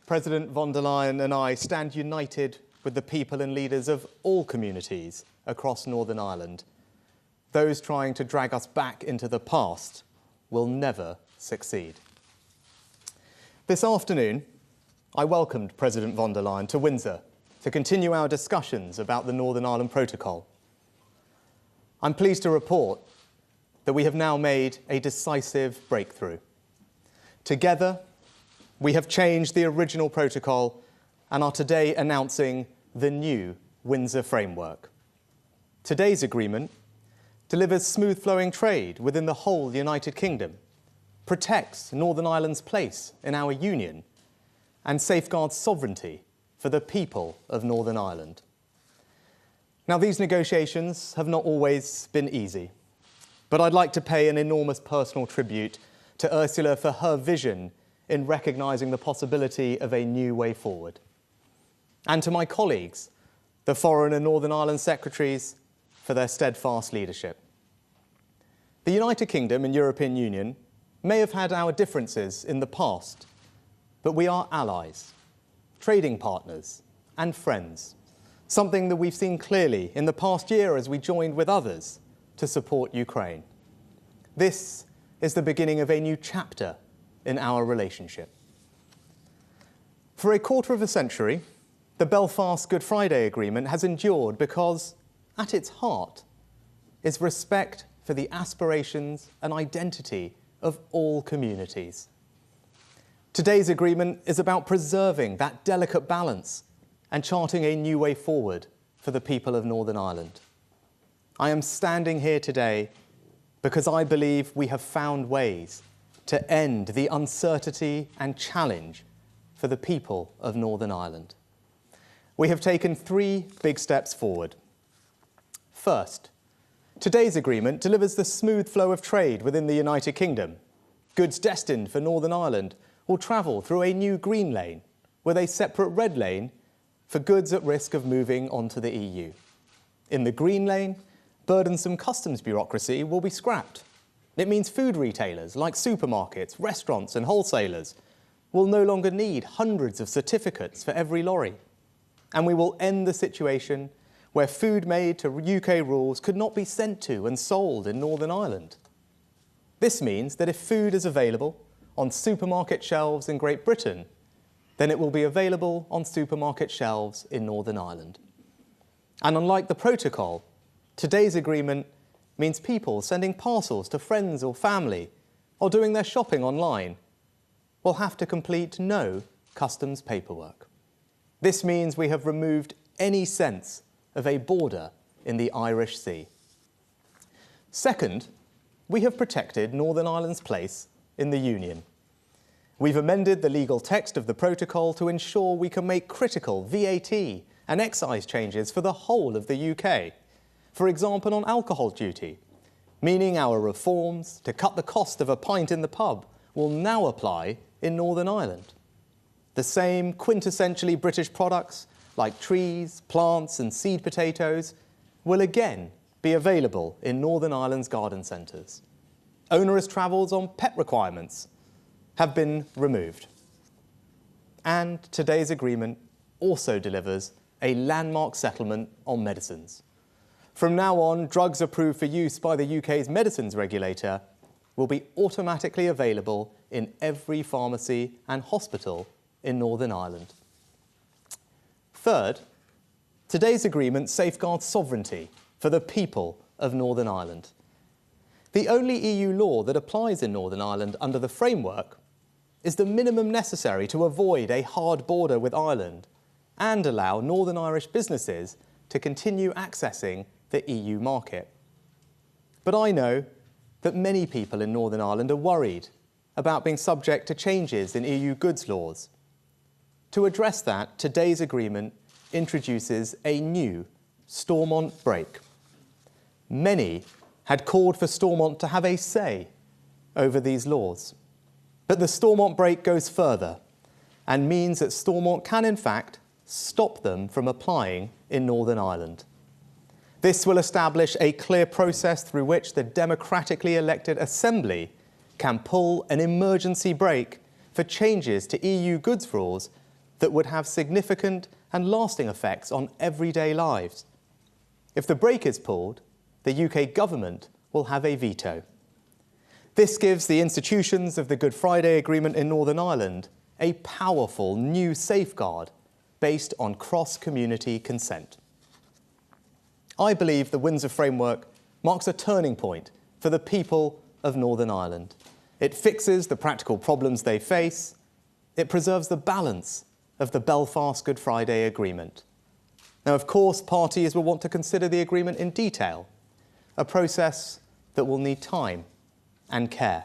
President von der Leyen and I stand united with the people and leaders of all communities across Northern Ireland. Those trying to drag us back into the past will never succeed. This afternoon, I welcomed President von der Leyen to Windsor to continue our discussions about the Northern Ireland Protocol. I'm pleased to report that we have now made a decisive breakthrough. Together, we have changed the original protocol and are today announcing the new Windsor framework. Today's agreement delivers smooth-flowing trade within the whole United Kingdom, protects Northern Ireland's place in our union, and safeguards sovereignty for the people of Northern Ireland. Now, these negotiations have not always been easy, but I'd like to pay an enormous personal tribute to Ursula for her vision in recognising the possibility of a new way forward. And to my colleagues, the Foreign and Northern Ireland Secretaries, for their steadfast leadership. The United Kingdom and European Union may have had our differences in the past, but we are allies, trading partners and friends, something that we've seen clearly in the past year as we joined with others to support Ukraine. This is the beginning of a new chapter in our relationship. For a quarter of a century, the Belfast Good Friday Agreement has endured because, at its heart, is respect for the aspirations and identity of all communities. Today's agreement is about preserving that delicate balance and charting a new way forward for the people of Northern Ireland. I am standing here today because I believe we have found ways to end the uncertainty and challenge for the people of Northern Ireland. We have taken 3 big steps forward. First, today's agreement delivers the smooth flow of trade within the United Kingdom. Goods destined for Northern Ireland will travel through a new green lane with a separate red lane for goods at risk of moving onto the EU. In the green lane, burdensome customs bureaucracy will be scrapped. It means food retailers like supermarkets, restaurants and wholesalers will no longer need hundreds of certificates for every lorry. And we will end the situation where food made to UK rules could not be sent to and sold in Northern Ireland. This means that if food is available on supermarket shelves in Great Britain, then it will be available on supermarket shelves in Northern Ireland. And unlike the protocol, today's agreement means people sending parcels to friends or family or doing their shopping online will have to complete no customs paperwork. This means we have removed any sense of a border in the Irish Sea. Second, we have protected Northern Ireland's place in the Union. We've amended the legal text of the protocol to ensure we can make critical VAT and excise changes for the whole of the UK, for example on alcohol duty, meaning our reforms to cut the cost of a pint in the pub will now apply in Northern Ireland. The same quintessentially British products like trees, plants and seed potatoes will again be available in Northern Ireland's garden centres. Onerous travels on pet requirements have been removed. And today's agreement also delivers a landmark settlement on medicines. From now on, drugs approved for use by the UK's medicines regulator will be automatically available in every pharmacy and hospital in Northern Ireland. Third, today's agreement safeguards sovereignty for the people of Northern Ireland. The only EU law that applies in Northern Ireland under the framework is the minimum necessary to avoid a hard border with Ireland and allow Northern Irish businesses to continue accessing the EU market. But I know that many people in Northern Ireland are worried about being subject to changes in EU goods laws. To address that, today's agreement introduces a new Stormont break. Many had called for Stormont to have a say over these laws. But the Stormont break goes further and means that Stormont can, in fact, stop them from applying in Northern Ireland. This will establish a clear process through which the democratically elected Assembly can pull an emergency brake for changes to EU goods rules that would have significant and lasting effects on everyday lives. If the brake is pulled, the UK government will have a veto. This gives the institutions of the Good Friday Agreement in Northern Ireland a powerful new safeguard based on cross-community consent. I believe the Windsor Framework marks a turning point for the people of Northern Ireland. It fixes the practical problems they face. It preserves the balance of the Belfast Good Friday Agreement. Now, of course, parties will want to consider the agreement in detail, a process that will need time and care.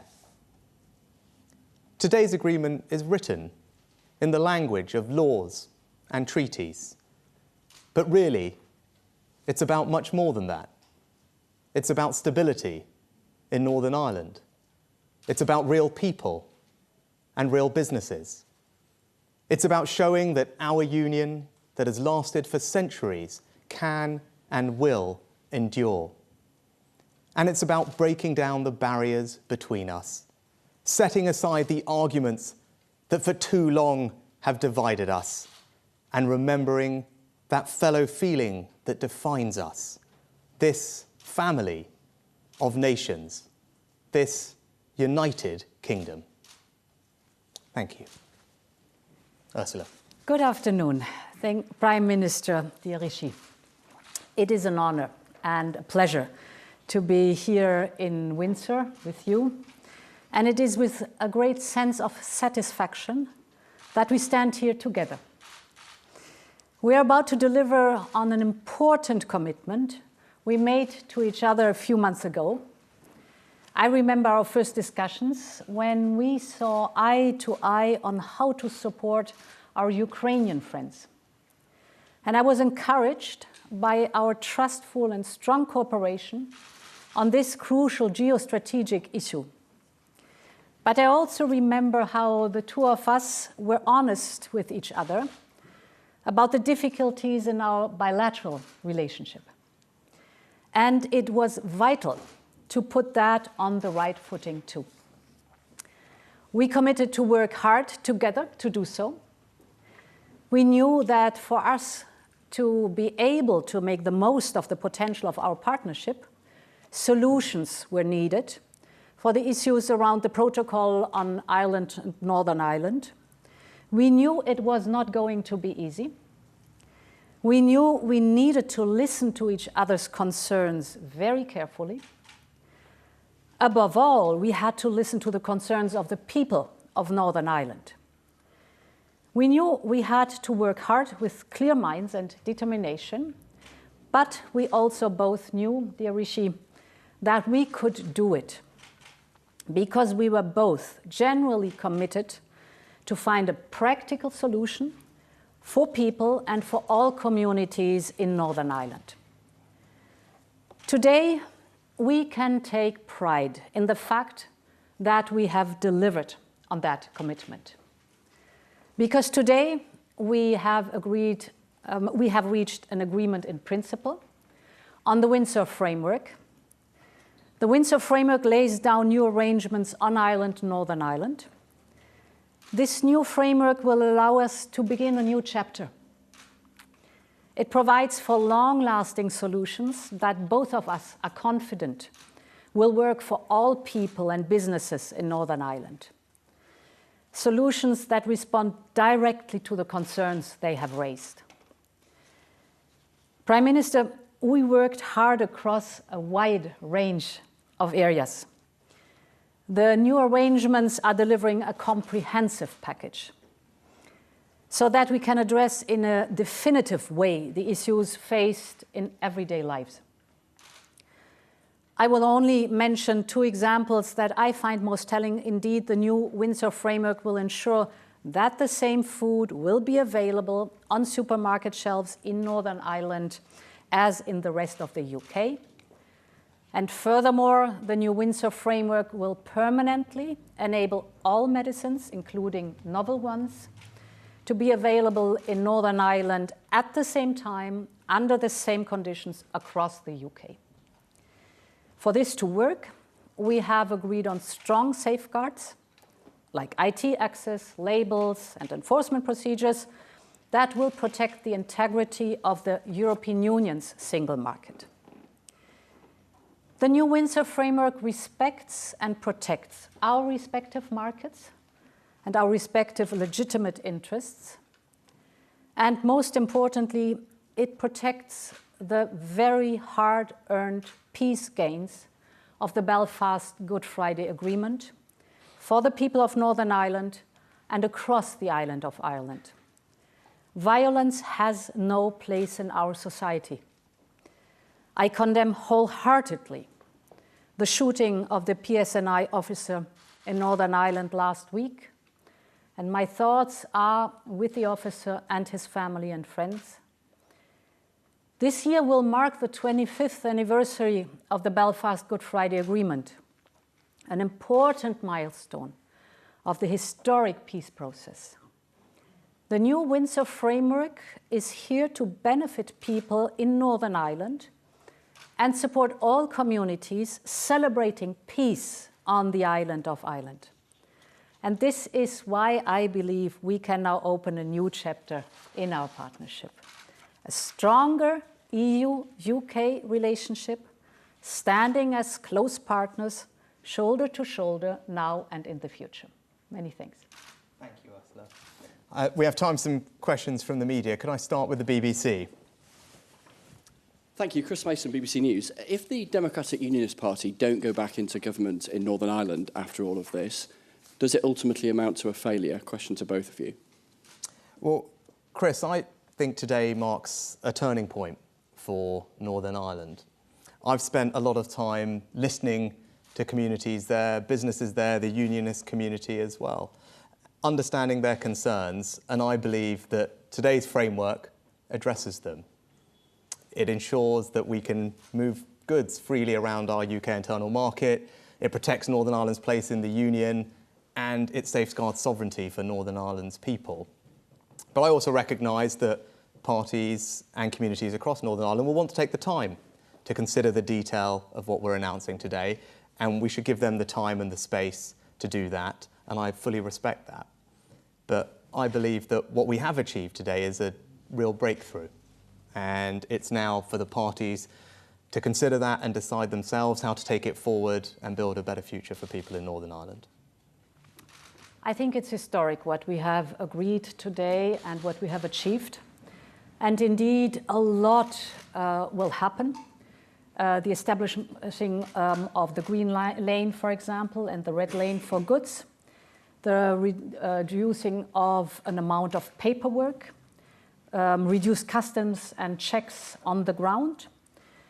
Today's agreement is written in the language of laws and treaties. But really, it's about much more than that. It's about stability in Northern Ireland. It's about real people and real businesses. It's about showing that our union that has lasted for centuries can and will endure. And it's about breaking down the barriers between us, setting aside the arguments that for too long have divided us, and remembering that fellow feeling that defines us, this family of nations, this united kingdom. Thank you. Ursula. Good afternoon. Prime Minister dear Rishi. It is an honor and a pleasure to be here in Windsor with you. And it is with a great sense of satisfaction that we stand here together. We are about to deliver on an important commitment we made to each other a few months ago. I remember our first discussions when we saw eye to eye on how to support our Ukrainian friends. And I was encouraged by our trustful and strong cooperation on this crucial geostrategic issue. But I also remember how the two of us were honest with each other about the difficulties in our bilateral relationship. And it was vital to put that on the right footing too. We committed to work hard together to do so. We knew that for us to be able to make the most of the potential of our partnership, solutions were needed for the issues around the protocol on Ireland and Northern Ireland. We knew it was not going to be easy. We knew we needed to listen to each other's concerns very carefully. Above all, we had to listen to the concerns of the people of Northern Ireland. We knew we had to work hard with clear minds and determination, but we also both knew, dear Rishi, that we could do it because we were both genuinely committed to find a practical solution for people and for all communities in Northern Ireland. Today, we can take pride in the fact that we have delivered on that commitment. Because today we have reached an agreement in principle on the Windsor Framework. The Windsor Framework lays down new arrangements on Ireland and Northern Ireland. This new framework will allow us to begin a new chapter. It provides for long-lasting solutions that both of us are confident will work for all people and businesses in Northern Ireland. Solutions that respond directly to the concerns they have raised. Prime Minister, we worked hard across a wide range of areas. The new arrangements are delivering a comprehensive package so that we can address in a definitive way the issues faced in everyday lives. I will only mention two examples that I find most telling. Indeed, the new Windsor Framework will ensure that the same food will be available on supermarket shelves in Northern Ireland as in the rest of the UK. And furthermore, the new Windsor Framework will permanently enable all medicines, including novel ones, to be available in Northern Ireland at the same time, under the same conditions across the UK. For this to work, we have agreed on strong safeguards like IT access, labels, and enforcement procedures that will protect the integrity of the European Union's single market. The new Windsor framework respects and protects our respective markets and our respective legitimate interests. And most importantly, it protects the very hard-earned peace gains of the Belfast Good Friday Agreement for the people of Northern Ireland and across the island of Ireland. Violence has no place in our society. I condemn wholeheartedly the shooting of the PSNI officer in Northern Ireland last week, and my thoughts are with the officer and his family and friends. This year will mark the 25th anniversary of the Belfast Good Friday Agreement, an important milestone of the historic peace process. The new Windsor framework is here to benefit people in Northern Ireland and support all communities celebrating peace on the island of Ireland. And this is why I believe we can now open a new chapter in our partnership. A stronger EU-UK relationship, standing as close partners, shoulder to shoulder, now and in the future. Many thanks. Thank you, Ursula. We have time for some questions from the media. Could I start with the BBC? Thank you. Chris Mason, BBC News. If the Democratic Unionist Party don't go back into government in Northern Ireland after all of this, does it ultimately amount to a failure? Question to both of you. Well, Chris, I think today marks a turning point for Northern Ireland. I've spent a lot of time listening to communities there, businesses there, the unionist community as well, understanding their concerns, and I believe that today's framework addresses them. It ensures that we can move goods freely around our UK internal market, it protects Northern Ireland's place in the Union, and it safeguards sovereignty for Northern Ireland's people. But I also recognise that parties and communities across Northern Ireland will want to take the time to consider the detail of what we're announcing today, and we should give them the time and the space to do that, and I fully respect that. But I believe that what we have achieved today is a real breakthrough, and it's now for the parties to consider that and decide themselves how to take it forward and build a better future for people in Northern Ireland. I think it's historic what we have agreed today and what we have achieved. And indeed, a lot will happen. The establishing of the green lane, for example, and the red lane for goods, the reducing of an amount of paperwork, reduced customs and checks on the ground,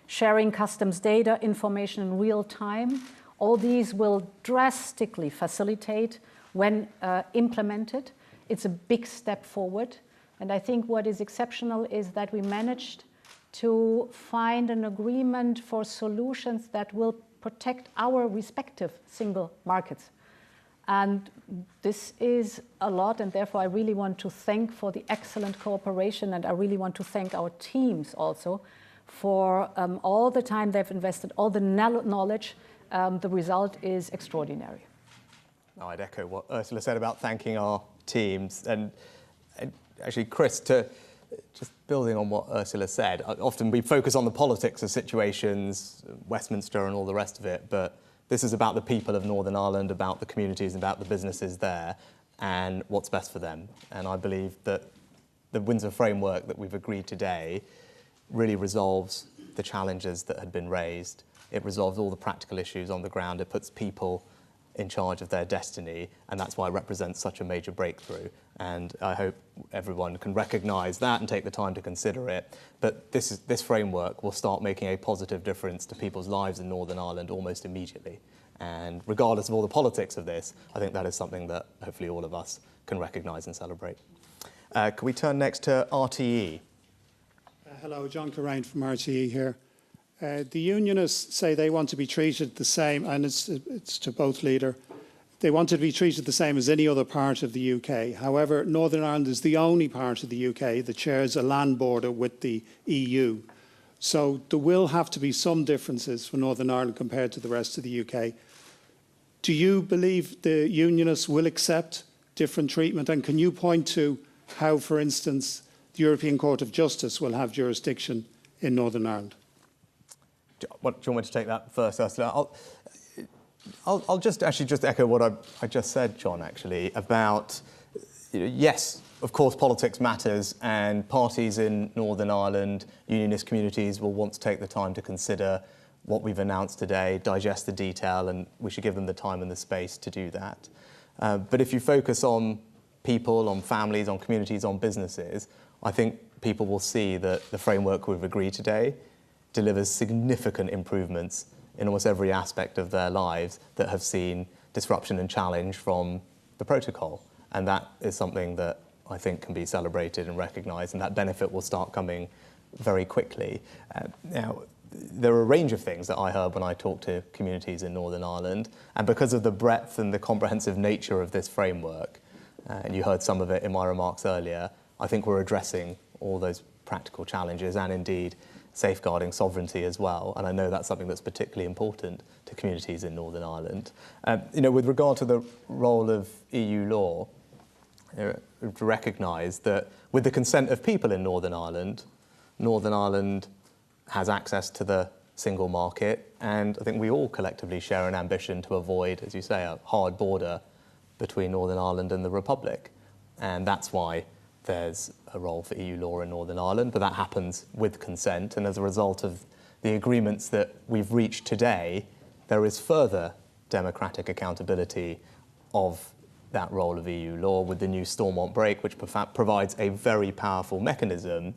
sharing customs data, information in real time. All these will drastically facilitate when implemented. It's a big step forward. And I think what is exceptional is that we managed to find an agreement for solutions that will protect our respective single markets. And this is a lot, and therefore I really want to thank for the excellent cooperation, and I really want to thank our teams also for all the time they've invested, all the knowledge. The result is extraordinary. I'd echo what Ursula said about thanking our teams. And actually, Chris, to just building on what Ursula said, often we focus on the politics of situations, Westminster and all the rest of it, but this is about the people of Northern Ireland, about the communities, about the businesses there, and what's best for them. And I believe that the Windsor framework that we've agreed today really resolves the challenges that had been raised. It resolves all the practical issues on the ground. It puts people in charge of their destiny, and that's why it represents such a major breakthrough. And I hope everyone can recognise that and take the time to consider it. But this framework will start making a positive difference to people's lives in Northern Ireland almost immediately. And regardless of all the politics of this, I think that is something that hopefully all of us can recognise and celebrate. Can we turn next to RTE? Hello, John Carrain from RTE here. The unionists say they want to be treated the same, and it's to both leader. They want to be treated the same as any other part of the UK. However, Northern Ireland is the only part of the UK that shares a land border with the EU. So there will have to be some differences for Northern Ireland compared to the rest of the UK. Do you believe the unionists will accept different treatment? And can you point to how, for instance, the European Court of Justice will have jurisdiction in Northern Ireland? Do you want me to take that first, Ursula? I'll just echo what I just said, John, actually, about, yes, of course, politics matters, and parties in Northern Ireland, unionist communities, will want to take the time to consider what we've announced today, digest the detail, and we should give them the time and the space to do that. But if you focus on people, on families, on communities, on businesses, I think people will see that the framework we've agreed today delivers significant improvements in almost every aspect of their lives that have seen disruption and challenge from the protocol. And that is something that I think can be celebrated and recognised, and that benefit will start coming very quickly. Now, there are a range of things that I heard when I talked to communities in Northern Ireland, and because of the breadth and the comprehensive nature of this framework, and you heard some of it in my remarks earlier, I think we're addressing all those practical challenges and indeed safeguarding sovereignty as well. And I know that's something that's particularly important to communities in Northern Ireland. With regard to the role of EU law, to recognise that with the consent of people in Northern Ireland has access to the single market, and I think we all collectively share an ambition to avoid, as you say, a hard border between Northern Ireland and the Republic. And that's why there's a role for EU law in Northern Ireland, but that happens with consent, and as a result of the agreements that we've reached today, there is further democratic accountability of that role of EU law with the new Stormont break, which provides a very powerful mechanism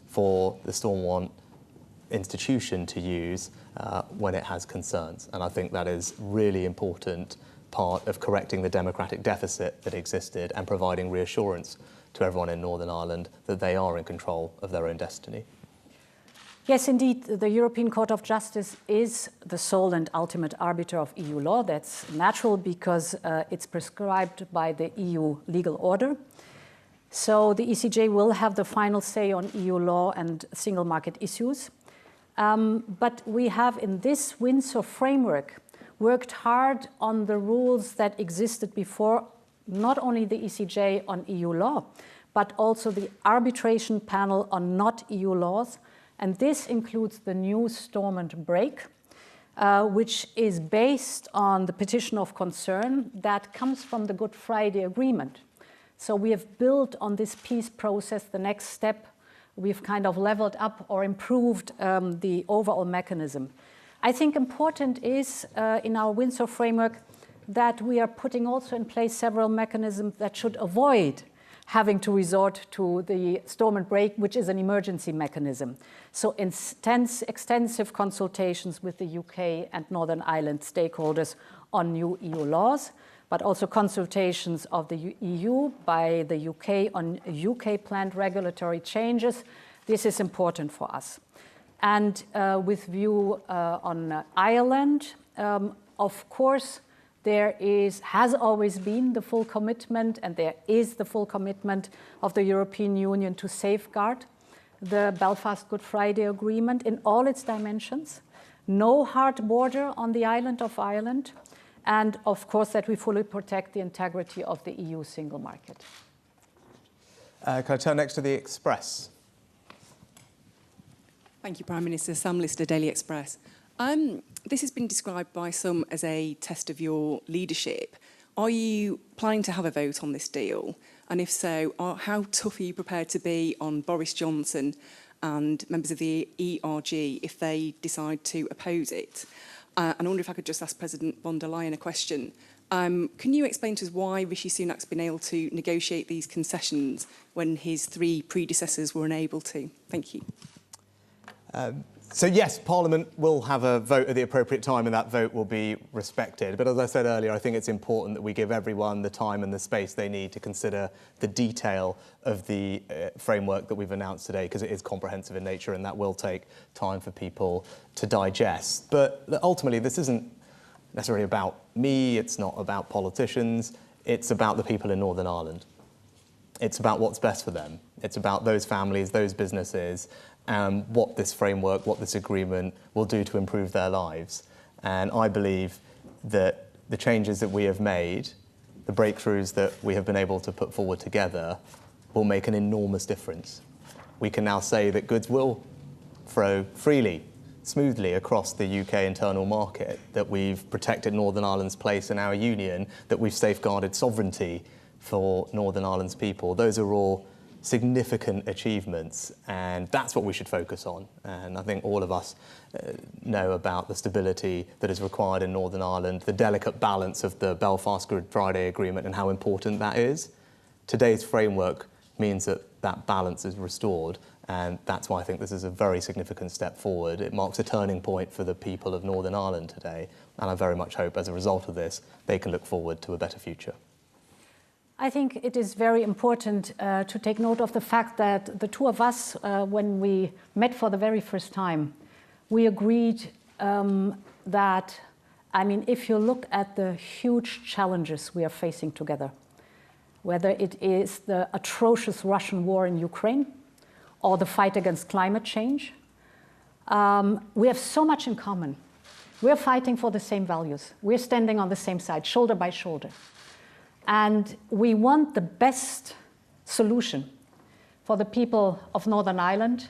for the Stormont institution to use when it has concerns. And I think that is really important part of correcting the democratic deficit that existed and providing reassurance to everyone in Northern Ireland that they are in control of their own destiny. Yes, indeed, the European Court of Justice is the sole and ultimate arbiter of EU law. That's natural because it's prescribed by the EU legal order. So the ECJ will have the final say on EU law and single market issues. But we have, in this Windsor framework, worked hard on the rules that existed before, not only the ECJ on EU law, but also the arbitration panel on not EU laws. And this includes the new Stormont break, which is based on the petition of concern that comes from the Good Friday Agreement. So we have built on this peace process the next step. We've kind of leveled up or improved the overall mechanism. I think important is in our Windsor framework that we are putting also in place several mechanisms that should avoid having to resort to the Stormont break, which is an emergency mechanism. So extensive consultations with the UK and Northern Ireland stakeholders on new EU laws, but also consultations of the EU by the UK on UK planned regulatory changes. This is important for us. And with view on Ireland, of course, there has always been the full commitment, and there is the full commitment of the European Union to safeguard the Belfast Good Friday Agreement in all its dimensions. No hard border on the island of Ireland, and of course that we fully protect the integrity of the EU single market. Can I turn next to the Express? Thank you, Prime Minister. Sam Lister, Daily Express. This has been described by some as a test of your leadership. Are you planning to have a vote on this deal? And if so, how tough are you prepared to be on Boris Johnson and members of the ERG if they decide to oppose it? And I wonder if I could just ask President von der Leyen a question. Can you explain to us why Rishi Sunak's been able to negotiate these concessions when his three predecessors were unable to? Thank you. So yes, Parliament will have a vote at the appropriate time, and that vote will be respected. But as I said earlier, I think it's important that we give everyone the time and the space they need to consider the detail of the framework that we've announced today, because it is comprehensive in nature, and that will take time for people to digest. But ultimately, this isn't necessarily about me, it's not about politicians, it's about the people in Northern Ireland. It's about what's best for them. It's about those families, those businesses, and what this framework, what this agreement will do to improve their lives. And I believe that the changes that we have made, the breakthroughs that we have been able to put forward together, will make an enormous difference. We can now say that goods will flow freely, smoothly across the UK internal market, that we've protected Northern Ireland's place in our union, that we've safeguarded sovereignty for Northern Ireland's people. Those are all significant achievements, and that's what we should focus on. And I think all of us know about the stability that is required in Northern Ireland, the delicate balance of the Belfast Good Friday Agreement and how important that is. Today's framework means that that balance is restored, and that's why I think this is a very significant step forward. It marks a turning point for the people of Northern Ireland today, and I very much hope as a result of this they can look forward to a better future. I think it is very important to take note of the fact that the two of us, when we met for the very first time, we agreed that, I mean, if you look at the huge challenges we are facing together, whether it is the atrocious Russian war in Ukraine or the fight against climate change, we have so much in common. We're fighting for the same values. We're standing on the same side, shoulder by shoulder. And we want the best solution for the people of Northern Ireland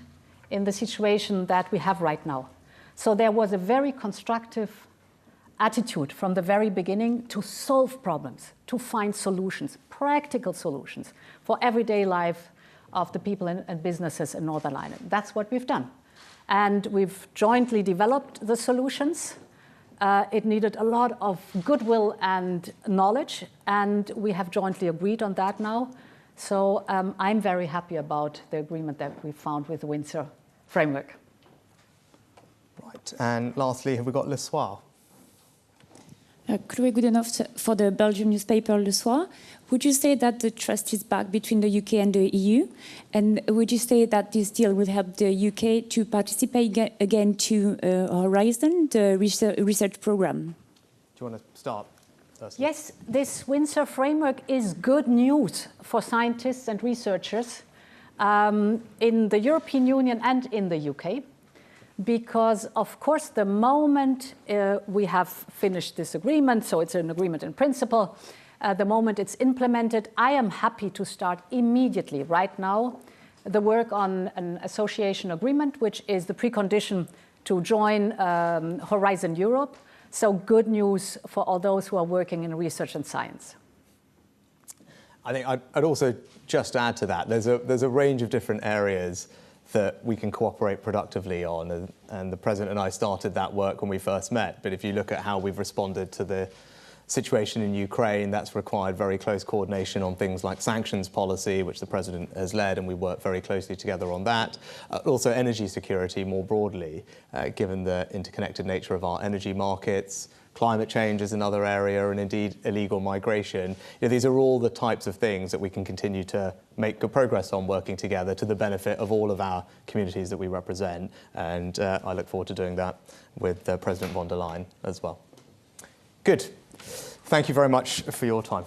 in the situation that we have right now. So there was a very constructive attitude from the very beginning to solve problems, to find solutions, practical solutions for everyday life of the people and businesses in Northern Ireland. That's what we've done. And we've jointly developed the solutions. It needed a lot of goodwill and knowledge, and we have jointly agreed on that now. So I'm very happy about the agreement that we found with the Windsor framework. Right, and lastly, have we got Le Soir? Chloé Goodenough for the Belgian newspaper Le Soir. Would you say that the trust is back between the UK and the EU? And would you say that this deal will help the UK to participate again to Horizon, the research program? Do you want to start, Ursula? Yes, this Windsor framework is good news for scientists and researchers in the European Union and in the UK. Because, of course, the moment we have finished this agreement, so it's an agreement in principle, the moment it's implemented, I am happy to start immediately, right now, the work on an association agreement, which is the precondition to join Horizon Europe. So good news for all those who are working in research and science. I think I'd also just add to that, there's a range of different areas that we can cooperate productively on, and the President and I started that work when we first met. But if you look at how we've responded to the situation in Ukraine, that's required very close coordination on things like sanctions policy, which the President has led, and we work very closely together on that. Also energy security more broadly, given the interconnected nature of our energy markets. Climate change is another area, and indeed illegal migration. These are all the types of things that we can continue to make good progress on working together to the benefit of all of our communities that we represent. And I look forward to doing that with President von der Leyen as well. Good. Thank you very much for your time.